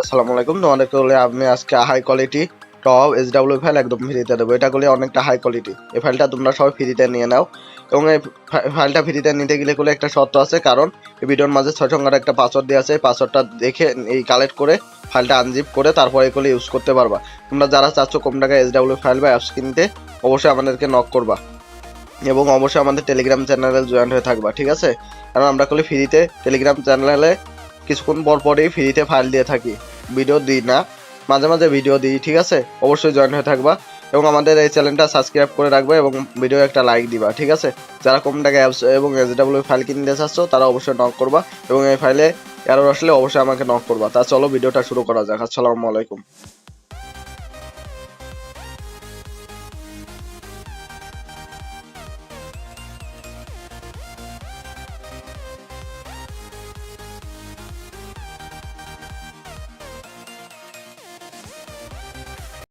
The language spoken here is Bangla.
আসসালামু আলাইকুম। তোমাদেরকে বলে আমি আজকে high quality top SW file একদম ফ্রিতে দেবো। এটা করলে অনেকটা হাই কোয়ালিটি। এই ফাইলটা তোমরা সবাই ফ্রিতে নিয়ে নাও এবং এই ফাইলটা ফ্রিতে নিতে গেলে একটা শর্ত আছে, কারণ এই ভিডিওর মাঝে 6 সংখ্যার একটা পাসওয়ার্ড দেওয়া আছে। এই পাসওয়ার্ডটা দেখে এই কালেক্ট করে ফাইলটা আনজিপ করে তারপরে এগুলো ইউজ করতে পারবা। তোমরা যারা চাচ্ছ কম টাকায় এসডব্লিউ ফাইল বা অ্যাপস কিনতে, অবশ্যই আমাদেরকে নক করবা এবং অবশ্যই আমাদের টেলিগ্রাম চ্যানেলে জয়েন হয়ে থাকবা, ঠিক আছে? কারণ আমরা ফ্রিতে টেলিগ্রাম চ্যানেলে কিছুক্ষণ পর পরই ফ্রিতে ফাইল দিয়ে থাকি, ভিডিও দিই না, মাঝে মাঝে ভিডিও দিই, ঠিক আছে? অবশ্যই জয়েন হয়ে থাকবা এবং আমাদের এই চ্যানেলটা সাবস্ক্রাইব করে রাখবা এবং ভিডিও একটা লাইক দিবা, ঠিক আছে? যারা কম টাকা অ্যাপস এবং এসডব্লিউ ফাইল কিনতে চাচ্ছ তারা অবশ্যই নক করবা এবং এই ফাইলে এরর আসলে অবশ্যই আমাকে নক করবা। তা চলো ভিডিওটা শুরু করা যাক। আসসালামু আলাইকুম।